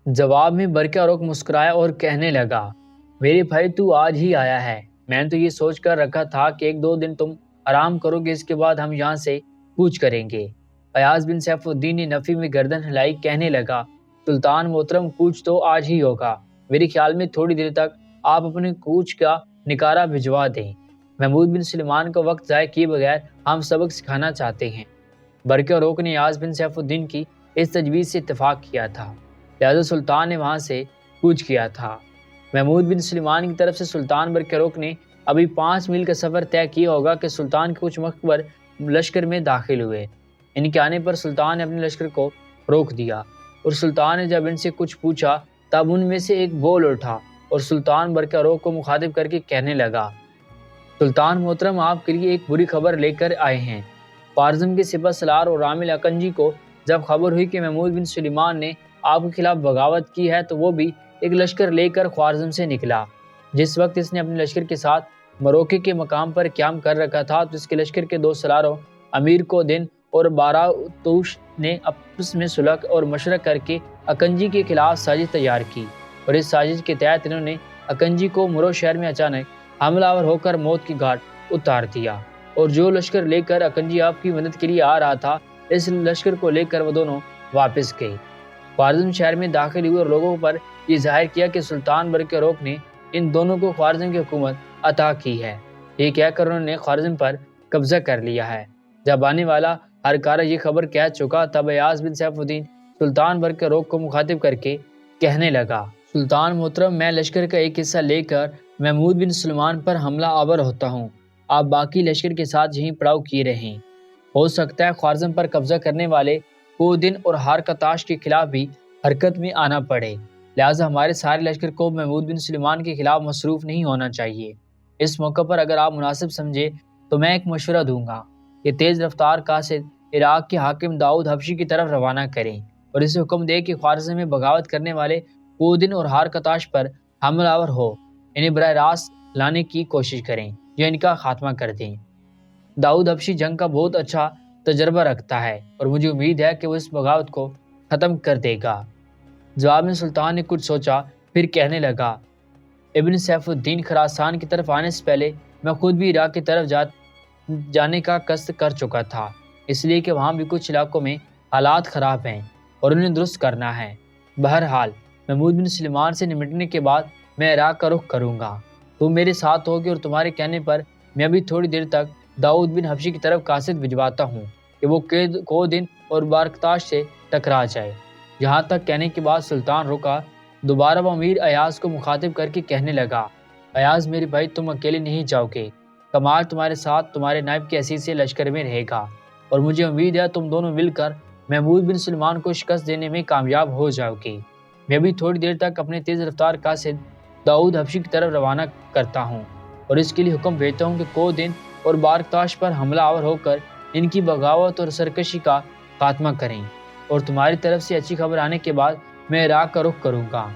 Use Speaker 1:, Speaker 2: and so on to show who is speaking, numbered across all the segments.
Speaker 1: جواب میں برقع مسکرایا اور کہنے لگا، میرے بھائی تو آج ہی آیا ہے۔ میں نے تو یہ سوچ کر رکھا تھا کہ ایک دو دن تم آرام کرو گے، اس کے بعد ہم یہاں سے کوچ کریں گے۔ ایاز بن سیف الدین نے نفی میں گردن ہلائی، کہنے لگا، سلطان محترم کوچ تو آج ہی ہوگا۔ میرے خیال میں تھوڑی دیر تک آپ اپنے کوچ کا نکارہ بھجوا دیں۔ محمود بن سلیمان کو وقت ضائع کیے بغیر ہم سبق سکھانا چاہتے ہیں۔ برقع نے ایاز بن سیف الدین کی اس تجویز سے اتفاق کیا تھا، لہذا سلطان نے وہاں سے کوچ کیا تھا۔ محمود بن سلیمان کی طرف سے سلطان برقع نے ابھی 5 میل کا سفر طے کیا ہوگا کہ سلطان کے کچھ مخبر لشکر میں داخل ہوئے۔ ان کے آنے پر سلطان نے اپنے لشکر کو روک دیا، اور سلطان نے جب ان سے کچھ پوچھا تب ان میں سے ایک بول اٹھا اور سلطان برقع کو مخاطب کر کے کہنے لگا، سلطان محترم آپ کے لیے ایک بری خبر لے کر آئے ہیں۔ خوارزم کے سپہ سالار اور عامل اکنجی کو جب خبر ہوئی کہ محمود بن سلیمان نے آپ کے خلاف بغاوت کی ہے تو وہ بھی ایک لشکر لے کر خوارزم سے نکلا۔ جس وقت اس نے اپنے لشکر کے ساتھ مروکے کے مقام پر قیام کر رکھا تھا تو اس کے لشکر کے 2 سالاروں امیر کو دن اور باراوتوش نے آپس میں صلح اور مشورہ کر کے اکنجی کے خلاف سازش تیار کی، اور اس سازش کے تحت انہوں نے اکنجی کو مرو شہر میں اچانک حملہ آور ہو کر موت کی گھاٹ اتار دیا، اور جو لشکر لے کر اکنجی آپ کی مدد کے لیے آ رہا تھا اس لشکر کو لے کر وہ دونوں واپس گئے۔ خوارزم شہر میں داخل ہوئے اور لوگوں پر یہ ظاہر کیا کہ سلطان برقع نے ان دونوں کو خوارزم کی حکومت عطا کی ہے۔ یہ کہہ کر انہوں نے خوارزم پر قبضہ کر لیا ہے۔ جب آنے والا ہرکارہ یہ خبر کہہ چکا تب ایاز بن سیف الدین سلطان برقع کو مخاطب کر کے کہنے لگا، سلطان محترم میں لشکر کا ایک حصہ لے کر محمود بن سلیمان پر حملہ آور ہوتا ہوں، آپ باقی لشکر کے ساتھ یہیں پڑاؤ کیے رہیں۔ ہو سکتا ہے خوارزم پر قبضہ کرنے والے کو دن اور ہارکتاش کے خلاف بھی حرکت میں آنا پڑے، لہٰذا ہمارے سارے لشکر کو محمود بن سلیمان کے خلاف مصروف نہیں ہونا چاہیے۔ اس موقع پر اگر آپ مناسب سمجھے تو میں ایک مشورہ دوں گا کہ تیز رفتار قاصد عراق کے حاکم داؤد حبشی کی طرف روانہ کریں اور اسے حکم دے کہ خوارزم میں بغاوت کرنے والے کودن اور ہارکتاش پر حملہ آور ہو انہیں براہ راست لانے کی کوشش کریں یا ان کا خاتمہ کر دیں۔ داؤد حبشی جنگ کا بہت اچھا تجربہ رکھتا ہے اور مجھے امید ہے کہ وہ اس بغاوت کو ختم کر دے گا۔ جواب میں سلطان نے کچھ سوچا، پھر کہنے لگا، ابن سیف الدین خراسان کی طرف آنے سے پہلے میں خود بھی عراق کی طرف جانے کا قصد کر چکا تھا، اس لیے کہ وہاں بھی کچھ علاقوں میں حالات خراب ہیں اور انہیں درست کرنا ہے۔ بہرحال محمود بن سلیمان سے نمٹنے کے بعد میں عراق کا رخ کروں گا، تم میرے ساتھ ہوگے، اور تمہارے کہنے پر میں ابھی تھوڑی دیر تک داؤد بن حبشی کی طرف قاصد بھجواتا ہوں کہ وہ کودن اور بارکتاش سے ٹکرا جائے۔ یہاں تک کہنے کے بعد سلطان رکا، دوبارہ وہ امیر ایاز کو مخاطب کر کے کہنے لگا، ایاز میرے بھائی تم اکیلے نہیں جاؤ گے، کمال تمہارے ساتھ تمہارے نائب کی حیثیت سے لشکر میں رہے گا، اور مجھے امید ہے تم دونوں مل کر محمود بن سلیمان کو شکست دینے میں کامیاب ہو جاؤ گے۔ میں بھی تھوڑی دیر تک اپنے تیز رفتار قاصد داؤد حبشی کی طرف روانہ کرتا ہوں اور اس کے لیے حکم بھیجتا ہوں کہ کودن اور بارکتاش پر حملہ آور ہو کر ان کی بغاوت اور سرکشی کا خاتمہ کریں، اور تمہاری طرف سے اچھی خبر آنے کے بعد میں عراق کا رخ کروں گا۔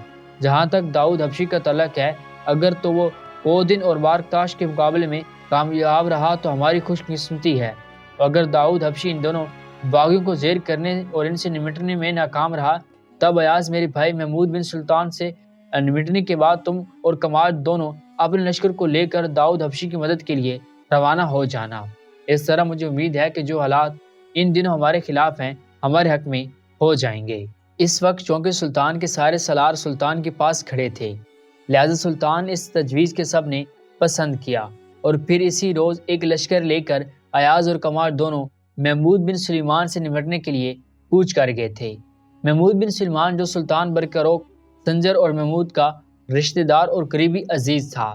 Speaker 1: جہاں تک داؤد حبشی کا تعلق ہے، اگر تو وہ کودن اور بارکتاش کے مقابلے میں کامیاب رہا تو ہماری خوش قسمتی ہے، اگر داؤد حبشی ان دونوں باغیوں کو زیر کرنے اور ان سے نمٹنے میں ناکام رہا تب ایاز میرے بھائی محمود بن سلطان سے نمٹنے کے بعد تم اور کمال دونوں اپنے لشکر کو لے کر داؤد حبشی کی مدد کے لیے روانہ ہو جانا۔ اس طرح مجھے امید ہے کہ جو حالات ان دنوں ہمارے خلاف ہیں ہمارے حق میں ہو جائیں گے۔ اس وقت چونکہ سلطان کے سارے سالار سلطان کے پاس کھڑے تھے، لہذا سلطان اس تجویز کے سب نے پسند کیا، اور پھر اسی روز ایک لشکر لے کر ایاز اور کمال دونوں محمود بن سلیمان سے نمٹنے کے لیے کوچ کر گئے تھے۔ محمود بن سلیمان جو سلطان برقع سنجر اور محمود کا رشتہ دار اور قریبی عزیز تھا،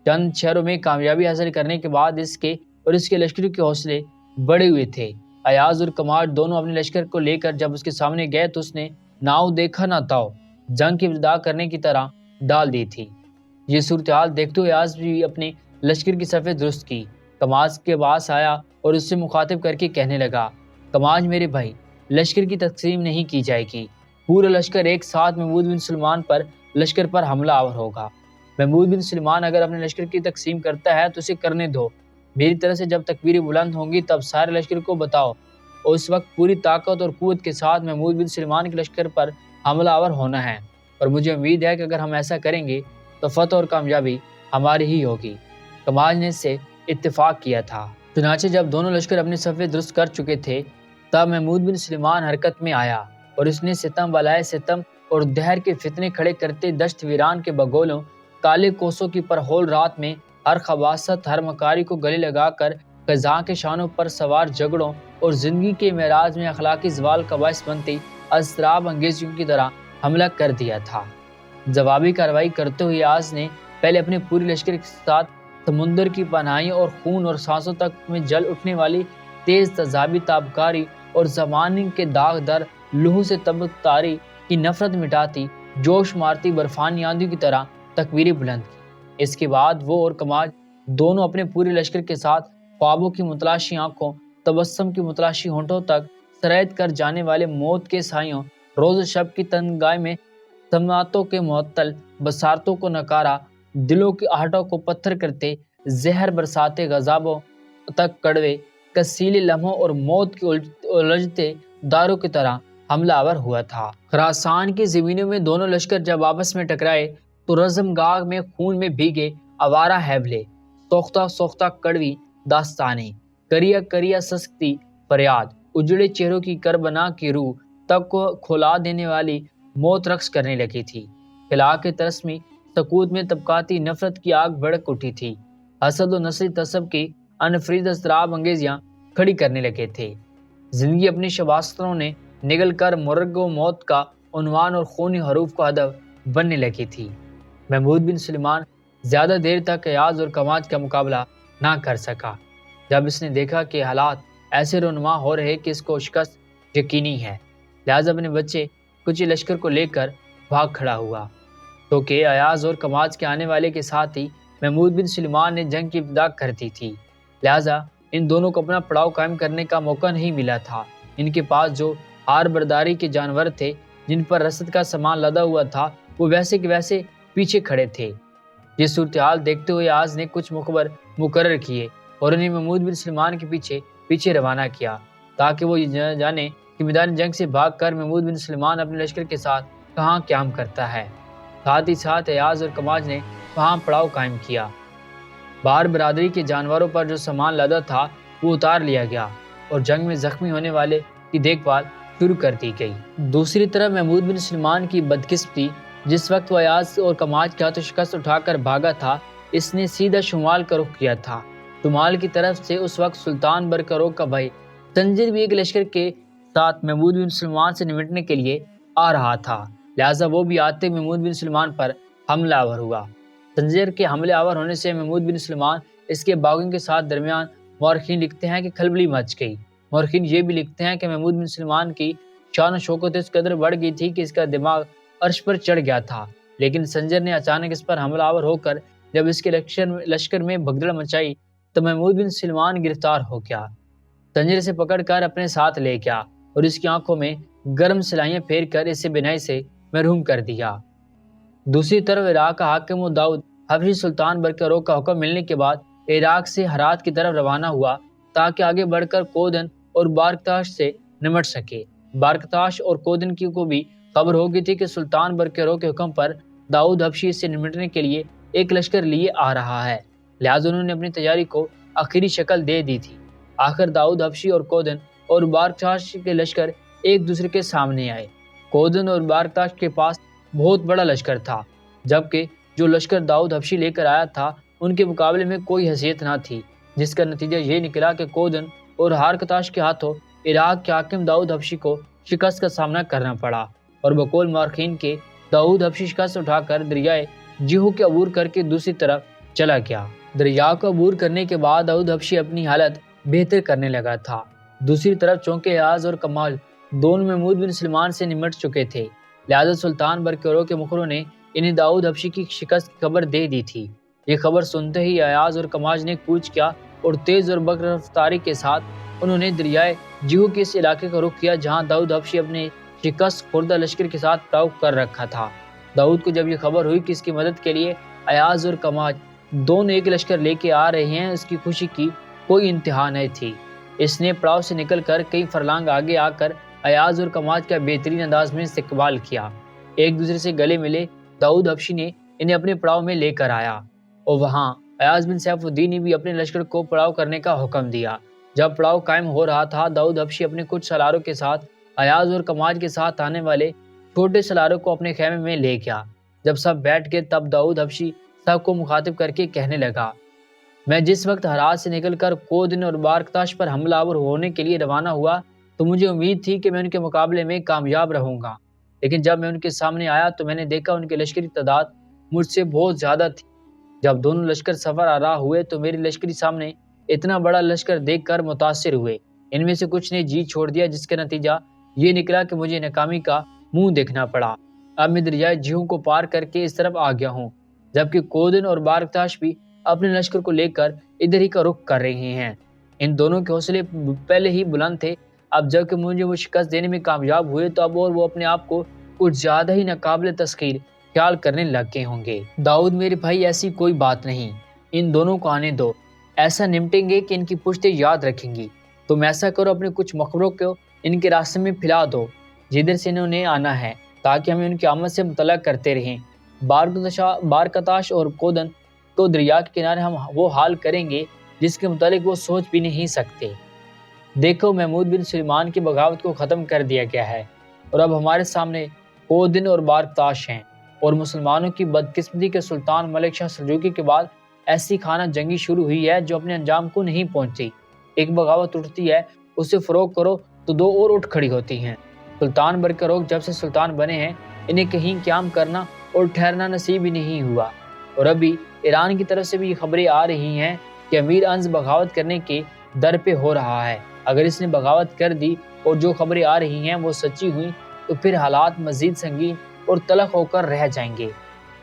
Speaker 1: چند شہروں میں کامیابی حاصل کرنے کے بعد اس کے اور اس کے لشکروں کے حوصلے بڑھے ہوئے تھے۔ ایاز اور کمال دونوں اپنے لشکر کو لے کر جب اس کے سامنے گئے تو اس نے ناؤ دیکھا نہ تاؤ جنگ کی ابتدا کرنے کی طرح ڈال دی تھی۔ یہ صورتحال دیکھتے ہوئے ایاز بھی اپنے لشکر کی صفیں درست کی، کمال کے پاس آیا اور اس سے مخاطب کر کے کہنے لگا، کمال میرے بھائی لشکر کی تقسیم نہیں کی جائے گی، پورا لشکر ایک ساتھ محمود بن سلیمان پر لشکر پر حملہ آور ہوگا۔ محمود بن سلیمان اگر اپنے لشکر کی تقسیم کرتا ہے تو اسے کرنے دو، میری طرف سے جب تکبیریں بلند ہوں گی تب سارے لشکر کو بتاؤ، اور اس وقت پوری طاقت اور قوت کے ساتھ محمود بن سلیمان کے لشکر پر حملہ آور ہونا ہے، اور مجھے امید ہے کہ اگر ہم ایسا کریں گے تو فتح اور کامیابی ہماری ہی ہوگی۔ کمال نے اس سے اتفاق کیا تھا۔ چنانچہ جب دونوں لشکر اپنے صفے درست کر چکے تھے، تب محمود بن سلیمان حرکت میں آیا اور اس نے ستم بالائے ستم اور دہر کے فتنے کھڑے کرتے دشت ویران کے بگولوں، کالے کوسوں کی پرہول رات میں ہر خباثت، ہر مکاری کو گلے لگا کر قزاں کے شانوں پر سوار جھگڑوں اور زندگی کے معراج میں اخلاقی زوال کا باعث بنتی اضطراب انگیزیوں کی طرح حملہ کر دیا تھا۔ جوابی کارروائی کرتے ہوئے آز نے پہلے اپنے پوری لشکر کے ساتھ سمندر کی پناہیوں اور خون اور سانسوں تک میں جل اٹھنے والی تیز تیزابی تابکاری اور زمانے کے داغ در لہو سے تبک تاری کی نفرت مٹاتی جوش مارتی برفانی آندھی کی طرح تکبیریں بلند کی۔ اس کے بعد وہ اور کمال دونوں اپنے پورے لشکر کے ساتھ خوابوں کی متلاشی آنکھوں، تبسم کی متلاشی ہونٹوں تک سرایت کر جانے والے موت کے سایوں، روز و شب کی تنگائی میں سماعتوں کے معطل بصارتوں کو نکارا، دلوں کی آہٹوں کو پتھر کرتے، زہر برساتے غضبوں تک کڑوے کسیلے لمحوں اور موت کی الجھتے داروں کی طرح حملہ آور ہوا تھا۔ خراسان کی زمینوں میں دونوں لشکر جب آپس میں ٹکرائے تو رزم گاہ میں خون میں بھیگے آوارہ ہیبلے، سوختہ سوختہ کڑوی داستانیں، کریا کریا سسکتی فریاد، اجڑے چہروں کی کربنا کی روح تک کو کھولا دینے والی موت رقص کرنے لگی تھی۔ خلا کے ترسمی سکوت میں طبقاتی نفرت کی آگ بھڑک اٹھی تھی۔ حسد و نسلی تعصب کی انفرید اضطراب انگیزیاں کھڑی کرنے لگے تھے۔ زندگی اپنی شباستروں نے نگل کر مرگ و موت کا عنوان اور خونی حروف کا ہدف بننے لگی تھی۔ محمود بن سلیمان زیادہ دیر تک ایاز اور کماج کا مقابلہ نہ کر سکا۔ جب اس نے دیکھا کہ حالات ایسے رونما ہو رہے کہ اس کو شکست یقینی ہے، لہٰذا اپنے بچے کچھ لشکر کو لے کر بھاگ کھڑا ہوا، کیونکہ ایاز اور کماج کے آنے والے کے ساتھ ہی محمود بن سلیمان نے جنگ کی ابتدا کر دی تھی، لہٰذا ان دونوں کو اپنا پڑاؤ قائم کرنے کا موقع نہیں ملا تھا۔ ان کے پاس جو ہار برداری کے جانور تھے، جن پر رسد کا سامان لدا ہوا تھا، وہ ویسے کے ویسے پیچھے کھڑے تھے۔ یہ صورتحال دیکھتے ہوئے آز نے کچھ مخبر مقرر کیے اور انہیں محمود بن سلیمان کے پیچھے روانہ کیا، تاکہ وہ یہ جانے کہ میدان جنگ سے بھاگ کر محمود بن سلیمان اپنے لشکر کے ساتھ کہاں قیام کرتا ہے۔ ساتھ ہی ساتھ ایاز اور کماج نے وہاں پڑاؤ قائم کیا۔ بار برادری کے جانوروں پر جو سامان لدا تھا وہ اتار لیا گیا اور جنگ میں زخمی ہونے والے کی دیکھ بھال شروع کر دی گئی۔ دوسری طرف محمود بن سلیمان کی بدقسمتی، جس وقت وہ ایاز اور کماج کے ہاتھوں شکست اٹھا کر بھاگا تھا، اس نے سیدھا شمال کا رخ کیا تھا۔ شمال کی طرف سے اس وقت سلطان برقرار کا بھائی سنجر بھی ایک لشکر کے ساتھ محمود بن سلیمان سے نمٹنے کے لیے آ رہا تھا، لہٰذا وہ بھی آتے محمود بن سلیمان پر حملہ آور ہوا۔ سنجر کے حملے آور ہونے سے محمود بن سلیمان اس کے باغیوں کے ساتھ درمیان مورخین لکھتے ہیں کہ کھلبلی مچ گئی۔ مورخین یہ بھی لکھتے ہیں کہ محمود بن سلیمان کی شان و شوکت اس قدر بڑھ گئی تھی کہ اس کا دماغ عرش پر چڑھ گیا تھا، لیکن سنجر نے اچانک اس پر حملہ آور ہو کر جب اس کے لشکر میں بھگدڑ مچائی تو محمود بن سلیمان گرفتار ہو گیا۔ سنجر اسے پکڑ کر اپنے ساتھ لے گیا اور اس کی آنکھوں میں گرم سلائیاں پھیر کر اسے بینائی سے محروم کر دیا۔ دوسری طرف عراق کا حاکم داؤد حبشی سلطان برقرار کا حکم ملنے کے بعد عراق سے ہرات کی طرف روانہ ہوا تاکہ آگے بڑھ کر کودن اور بارکتاش سے نمٹ سکے۔ بارکتاش اور کودن کی کو بھی خبر ہو گئی تھی کہ سلطان برقرار کے حکم پر داؤد حبشی سے نمٹنے کے لیے ایک لشکر لیے آ رہا ہے، لہٰذا انہوں نے اپنی تیاری کو آخری شکل دے دی تھی۔ آخر داؤد حبشی اور کودن اور بارکتاش کے لشکر ایک دوسرے کے سامنے آئے۔ کودن اور بارکتاش کے پاس بہت بڑا لشکر تھا، جبکہ جو لشکر داؤد حبشی لے کر آیا تھا ان کے مقابلے میں کوئی حیثیت نہ تھی، جس کا نتیجہ یہ نکلا کہ کودن اور ہارکتاش کے ہاتھوں عراق کے حاکم داؤد حبشی کو شکست کا سامنا کرنا پڑا اور بقول مورخین کے داؤد حبشی شکست اٹھا کر دریائے جیہو کے عبور کر کے دوسری طرف چلا گیا۔ دریا کو عبور کرنے کے بعد داؤد حبشی اپنی حالت بہتر کرنے لگا تھا۔ دوسری طرف چونکہ ایاز اور کمال دونوں محمود بن سلیمان سے نمٹ چکے تھے، لہٰذا سلطان برقرار کے مخبروں نے انہیں داؤد حبشی کی شکست کی خبر دے دی تھی۔ یہ خبر سنتے ہی ایاز اور کماج نے کوچ کیا اور تیز اور بکر رفتاری کے ساتھ انہوں نے دریائے جیہو کے اس علاقے کا رخ کیا جہاں داؤد حبشی اپنے شکست خوردہ لشکر کے ساتھ پڑاؤ کر رکھا تھا۔ داؤد کو جب یہ خبر ہوئی کہ اس کی مدد کے لیے ایاز اور کماج دونوں ایک لشکر لے کے آ رہے ہیں، اس کی خوشی کی کوئی انتہا نہیں تھی۔ اس نے پڑاؤ سے نکل کر کئی فرلانگ آگے آ کر ایاز اور کماج کا بہترین انداز میں استقبال کیا۔ ایک دوسرے سے گلے ملے داؤد حبشی نے انہیں اپنے پڑاؤ میں لے کر آیا اور وہاں ایاز بن سیف الدین نے بھی اپنے لشکر کو پڑاؤ کرنے کا حکم دیا۔ جب پڑاؤ قائم ہو رہا تھا، داؤد حبشی اپنے کچھ سالاروں کے ساتھ ایاز اور کماج کے ساتھ آنے والے چھوٹے سالاروں کو اپنے خیمے میں لے گیا۔ جب سب بیٹھ گئے تب داؤد حبشی سب کو مخاطب کر کے کہنے لگا، میں جس وقت ہرات سے نکل کر کودن اور بارکتاش پر حملہ آور ہونے کے لیے روانہ ہوا تو مجھے امید تھی کہ میں ان کے مقابلے میں کامیاب رہوں گا، لیکن جب میں ان کے سامنے آیا تو میں نے دیکھا ان کی لشکری تعداد مجھ سے بہت زیادہ تھی۔ جب دونوں لشکر سفر آراہ ہوئے تو میری لشکری سامنے اتنا بڑا لشکر دیکھ کر متاثر ہوئے۔ ان میں سے کچھ نے جی چھوڑ دیا، جس کا نتیجہ یہ نکلا کہ مجھے ناکامی کا منہ دیکھنا پڑا۔ اب میں دریائے جیہوں کو پار کر کے اس طرف آ گیا ہوں، جبکہ کودن اور بارکتاش بھی اپنے لشکر کو لے کر ادھر ہی کا رخ کر رہے ہیں۔ ان دونوں کے حوصلے پہلے ہی بلند تھے، اب جب کہ مجھے وہ شکست دینے میں کامیاب ہوئے تو اب اور وہ اپنے آپ کو کچھ زیادہ ہی ناقابل تسخیر خیال کرنے لگ گئے ہوں گے۔ داؤد میرے بھائی، ایسی کوئی بات نہیں، ان دونوں کو آنے دو، ایسا نمٹیں گے کہ ان کی پشتیں یاد رکھیں گی۔ تم ایسا کرو، اپنے کچھ مخبروں کو ان کے راستے میں پھیلا دو جدھر سے انہوں نے آنا ہے، تاکہ ہمیں ان کی آمد سے مطلع کرتے رہیں۔ بارکتاش اور کودن کو دریا کے کنارے ہم وہ حال کریں گے جس کے متعلق وہ سوچ بھی نہیں سکتے۔ دیکھو، محمود بن سلیمان کی بغاوت کو ختم کر دیا گیا ہے اور اب ہمارے سامنے کودن اور بارکتاش ہیں، اور مسلمانوں کی بدقسمتی کے سلطان ملک شاہ سلجوقی کے بعد ایسی خانہ جنگی شروع ہوئی ہے جو اپنے انجام کو نہیں پہنچی۔ ایک بغاوت اٹھتی ہے، اسے فروغ کرو تو دو اور اٹھ کھڑی ہوتی ہیں۔ سلطان برقرار جب سے سلطان بنے ہیں، انہیں کہیں قیام کرنا اور ٹھہرنا نصیب ہی نہیں ہوا، اور ابھی ایران کی طرف سے بھی یہ خبریں آ رہی ہیں کہ امیر انس بغاوت کرنے کے در پہ ہو رہا ہے۔ اگر اس نے بغاوت کر دی اور جو خبریں آ رہی ہیں وہ سچی ہوئیں تو پھر حالات مزید سنگین اور تلخ ہو کر رہ جائیں گے۔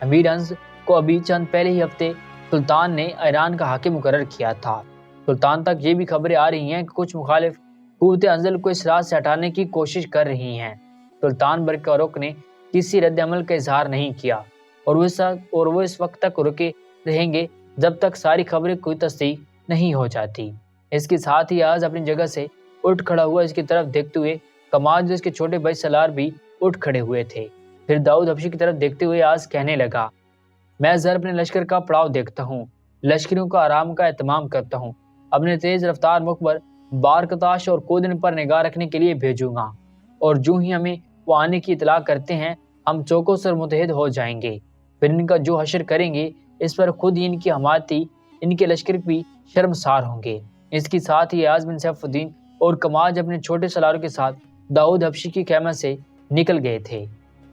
Speaker 1: امیر انس کو ابھی چند پہلے ہی ہفتے سلطان نے ایران کا حاکم مقرر کیا تھا۔ سلطان تک یہ بھی خبریں آ رہی ہیں کہ کچھ مخالف قوت انزل کو اس راز سے ہٹانے کی کوشش کر رہی ہیں۔ سلطان برقرار نے کسی رد عمل کا اظہار نہیں کیا اور وہ اس وقت تک رکے رہیں گے جب تک ساری خبریں کوئی تصدیق نہیں ہو جاتی۔ اس کے ساتھ ہی آج اپنی جگہ سے اٹھ کھڑا ہوا اس کی طرف دیکھتے ہوئے کمال جو اس کے چھوٹے بھائی سالار بھی اٹھ کھڑے ہوئے تھے۔ پھر داؤد حبشی کی طرف دیکھتے ہوئے آج کہنے لگا، میں ذرا اپنے لشکر کا پڑاؤ دیکھتا ہوں، لشکریوں کا آرام کا اہتمام کرتا ہوں، اپنے تیز رفتار مخبر بارکتاش اور کودن پر نگاہ رکھنے کے لیے بھیجوں گا، اور جو ہی ہمیں وہ آنے کی اطلاع کرتے ہیں ہم چوکوں سے متحد ہو جائیں گے۔ پھر ان کا جو حشر کریں گے اس پر خود ہی ان کی حمایتی ان کے لشکر بھی شرمسار ہوں گے۔ اس کے ساتھ ہی ایاز بن سیف الدین اور کماج اپنے چھوٹے سالاروں کے ساتھ داؤد حبشی کی خیمہ سے نکل گئے تھے۔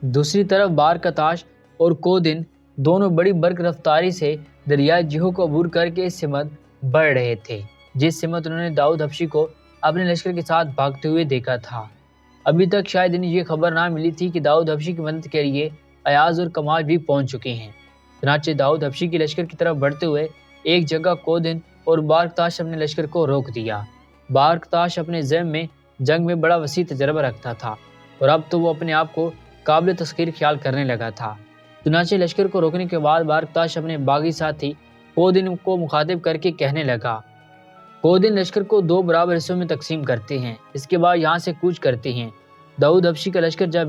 Speaker 1: دوسری طرف بارکتاش اور کودن دونوں بڑی برق رفتاری سے دریائے جیہو کو عبور کر کے اس سمت بڑھ رہے تھے جس سمت انہوں نے داؤد حبشی کو اپنے لشکر کے ساتھ بھاگتے ہوئے دیکھا تھا۔ ابھی تک شاید انہیں یہ خبر نہ ملی تھی کہ داؤد حبشی کی مدد کے لیے ایاز اور کماج بھی پہنچ چکے ہیں۔ چنانچہ داؤد حبشی کے لشکر کی طرف بڑھتے ہوئے ایک جگہ کودن اور بارکتاش اپنے لشکر کو روک دیا۔ بارکتاش اپنے ذہن میں جنگ میں بڑا وسیع تجربہ رکھتا تھا اور اب تو وہ اپنے آپ کو قابل تسخیر خیال کرنے لگا تھا۔ چنانچہ لشکر کو روکنے کے بعد بارکتاش اپنے باغی ساتھی کودن کو مخاطب کر کے کہنے لگا، کودن لشکر کو دو برابر حصوں میں تقسیم کرتے ہیں، اس کے بعد یہاں سے کوچ کرتے ہیں۔ داؤد حبشی کا لشکر جب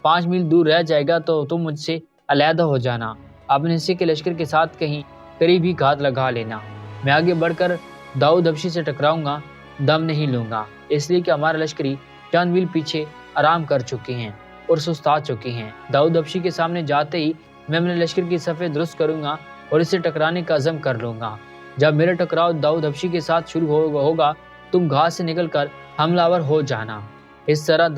Speaker 1: 5 میل دور رہ جائے گا تو تم مجھ سے علیحدہ ہو جانا، اپنے حصے کے لشکر کے ساتھ کہیں قریب ہی گھات لگا لینا۔ میں آگے بڑھ کر داؤد حبشی سے ٹکراؤں گا، دم نہیں لوں گا، اس لیے کہ ہمارا لشکری چند میل پیچھے آرام کر چکے ہیں اور سستا چکے ہیں۔ داؤد حبشی کے سامنے جاتے ہی میں اپنے لشکر کی صفیں درست کروں گا اور اسے ٹکرانے کا عزم کر لوں گا۔ جب میرا ٹکراؤ داؤد حبشی کے ساتھ شروع ہوگا تم گھاس سے نکل کر حملہ آور ہو جانا۔ اس طرح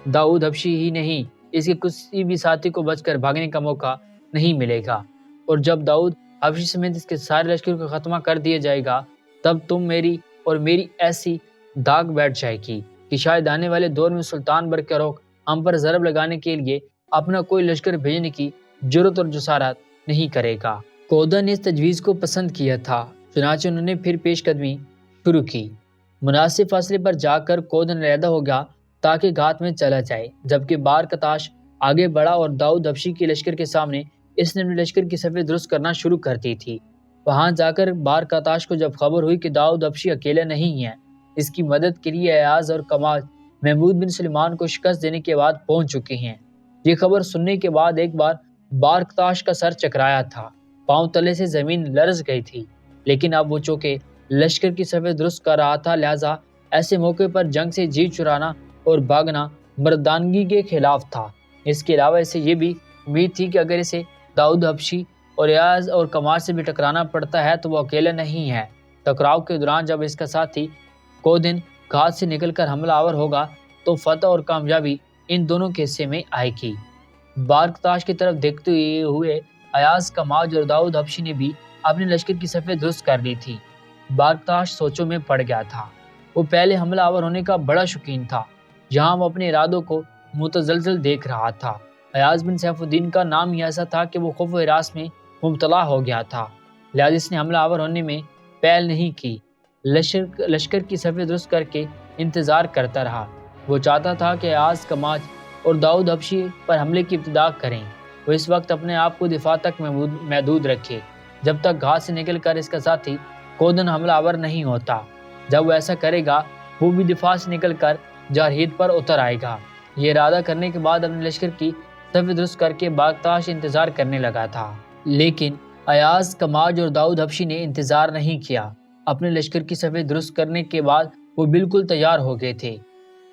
Speaker 1: داؤد حبشی ہی نہیں، اس کے کسی بھی ساتھی کو بچ کر بھاگنے کا موقع نہیں ملے گا، اور جب داؤد حبشی سمیت اس کے سارے لشکر کو ختمہ کر دیا جائے گا تب تم میری اور میری ایسی داغ بیٹھ جائے گی کہ شاید آنے والے دور میں سلطان برقرار ہم پر ضرب لگانے کے لیے اپنا کوئی لشکر بھیجنے کی جرت اور جسارت نہیں کرے گا۔ کودن نے اس تجویز کو پسند کیا تھا، چنانچہ انہوں نے پھر پیش قدمی شروع کی۔ مناسب فاصلے پر جا کر کودن علیحدہ ہو گیا تاکہ گھات میں چلا جائے، جبکہ بارکتاش آگے بڑھا اور داؤد حبشی کے لشکر کے سامنے اس نے اپنے لشکر کی صفیں درست کرنا شروع کر دی تھی۔ وہاں جا کر بارکتاش کو جب خبر ہوئی کہ داؤد حبشی اکیلا نہیں ہے، اس کی مدد کے لیے ایاز اور کماج محمود بن سلیمان کو شکست دینے کے بعد پہنچ چکی ہیں۔ یہ خبر سننے کے بعد ایک بار بارکتاش کا سر چکرایا تھا، پاؤں تلے سے زمین لرز گئی تھی، لیکن اب وہ چونکہ لشکر کی صفیں درست کر رہا تھا، لہذا ایسے موقع پر جنگ سے جی چرانا اور بھاگنا مردانگی کے خلاف تھا۔ اس کے علاوہ اسے یہ بھی امید تھی کہ اگر اسے داؤد حبشی اور ریاض اور کمار سے بھی ٹکرانا پڑتا ہے تو وہ اکیلا نہیں ہے۔ ٹکراؤ کے دوران جب اس کا ساتھی کودن گھات سے نکل کر حملہ آور ہوگا تو فتح اور کامیابی ان دونوں کے حصے میں آئے گی۔ بارکتاش کی طرف دیکھتے ہوئے ایاز کماج اور داؤد حبشی نے بھی اپنے لشکر کی صفیں درست کر لی تھی۔ بارکتاش سوچوں میں پڑ گیا تھا۔ وہ پہلے حملہ آور ہونے کا بڑا شوقین تھا، جہاں وہ اپنے ارادوں کو متزلزل دیکھ رہا تھا۔ ایاز بن سیف الدین کا نام ہی ایسا تھا کہ وہ خوف و ہراس میں مبتلا ہو گیا تھا، لہذا اس نے حملہ آور ہونے میں پہل نہیں کی۔ لشکر کی صفیں درست کر کے انتظار کرتا رہا۔ وہ چاہتا تھا کہ ایاز کماج اور داؤد حبشی پر حملے کی ابتدا کریں۔ وہ اس وقت اپنے آپ کو دفاع تک محدود رکھے جب تک گھات سے نکل کر اس کا ساتھی کودن حملہ آور نہیں ہوتا۔ جب وہ ایسا کرے گا وہ بھی دفاع سے نکل کر جارحیت پر اتر آئے گا۔ یہ ارادہ کرنے کے بعد اپنے لشکر کی صفیں درست کر کے بارکتاش انتظار کرنے لگا تھا، لیکن ایاز کماج اور داؤد حبشی نے انتظار نہیں کیا۔ اپنے لشکر کی صفیں درست کرنے کے بعد وہ بالکل تیار ہو گئے تھے۔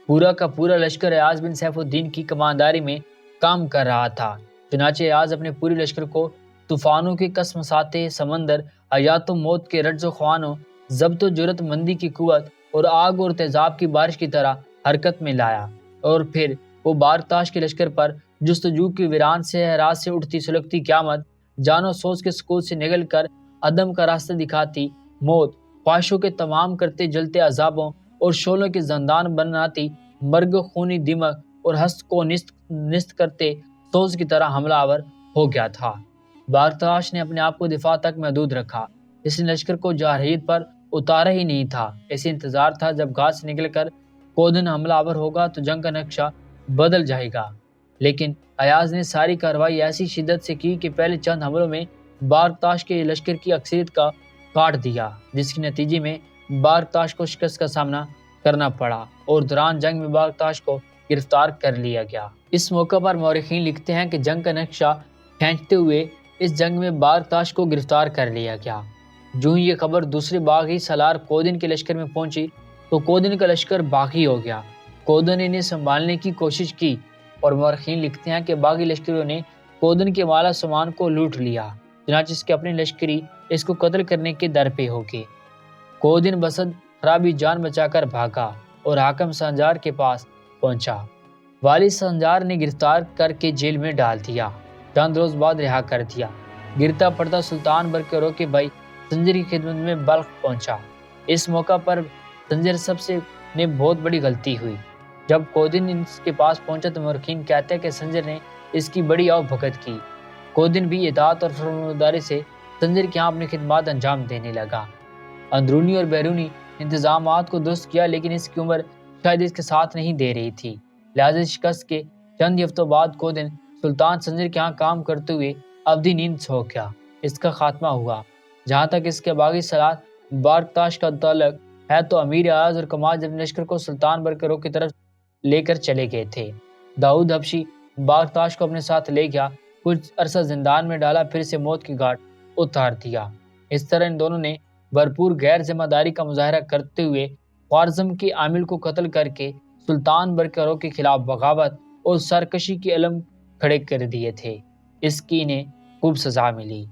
Speaker 1: پورا کا پورا لشکر ایاز بن سیف الدین کی کمانداری میں کام کر رہا تھا۔ چنانچہ ایاز اپنے پورے لشکر کو طوفانوں کے کسمساتے سمندر، حیات و موت کے رجز و خوانوں، ضبط و جرأت مندی کی قوت اور آگ اور تیزاب کی بارش کی طرح حرکت میں لایا، اور پھر وہ بارکتاش کے لشکر پر جستجو کی ویران سے رات سے اٹھتی سلگتی قیامت، جان و سوز کے سکوت سے نگل کر عدم کا راستہ دکھاتی موت، خواہشوں کے تمام کرتے جلتے عذابوں اور شعلوں کے زندان بناتی مرگ خونی دمک اور ہست کو نست کرتے سوز کی طرح حملہ آور ہو گیا تھا۔ بارکتاش نے اپنے آپ کو دفاع تک محدود رکھا، اس نے لشکر کو جارحیت پر اتارا ہی نہیں تھا۔ ایسے انتظار تھا جب گھات سے نکل کر کودن حملہ آور ہوگا تو جنگ کا نقشہ بدل جائے گا، لیکن ایاز نے ساری کارروائی ایسی شدت سے کی کہ پہلے چند حملوں میں بارکتاش کے لشکر کی اکثریت کا کاٹ دیا، جس کے نتیجے میں بارکتاش کو شکست کا سامنا کرنا پڑا اور دوران جنگ میں بارکتاش کو گرفتار کر لیا گیا۔ اس موقع پر مورخین لکھتے ہیں کہ جنگ کا نقشہ کھینچتے ہوئے اس جنگ میں بارکتاش کو گرفتار کر لیا گیا۔ جو ہی یہ خبر دوسرے باغی سالار کودن کے لشکر میں پہنچی تو کودن کا لشکر باغی ہو گیا۔ کودن نے انہیں سنبھالنے کی کوشش کی اور مورخین لکھتے ہیں کہ باغی لشکریوں نے کودن کے مالا سامان کو لوٹ لیا، چنانچہ اس کے اپنے لشکری اس کو قتل کرنے کے در پہ ہو گئے۔ کودن بسد خرابی جان بچا کر بھاگا اور حاکم سنجار کے پاس پہنچا۔ والی سنجار نے گرفتار کر کے جیل میں ڈال دیا، چند روز بعد رہا کر دیا۔ گرتا پڑتا سلطان برقرار کے بھائی سنجر کی خدمت میں بلخ پہنچا۔ اس موقع پر سنجر سب سے نے بہت بڑی غلطی ہوئی۔ جب کودن اس کے پاس پہنچا تو مورخین کہتے ہیں کہ سنجر نے اس کی بڑی آؤ بھگت کی۔ کودن بھی اطاعت اور فرمانبرداری سے سنجر کے ہاں اپنی خدمات انجام دینے لگا۔ اندرونی اور بیرونی انتظامات کو درست کیا، لیکن اس کی عمر شاید اس کے ساتھ نہیں دے رہی تھی، لہذا شکست کے چند ہفتوں بعد کودن سلطان سنجر کے ہاں کام کرتے ہوئے ابدی نیند سو گیا۔ اس کا خاتمہ ہوا۔ جہاں تک اس کے باغی سالار بارکتاش کا تعلق ہے تو امیر ایاز اور کماج اپنے لشکر کو سلطان برقرار کی طرف لے کر چلے گئے تھے۔ داؤد حبشی بارکتاش کو اپنے ساتھ لے گیا، کچھ عرصہ زندان میں ڈالا، پھر سے موت کی گھاٹ اتار دیا۔ اس طرح ان دونوں نے بھرپور غیر ذمہ داری کا مظاہرہ کرتے ہوئے خوارزم کے عامل کو قتل کر کے سلطان برقرار کے خلاف بغاوت اور سرکشی کے علم کھڑے کر دیے تھے۔ اس کی انہیں خوب سزا ملی۔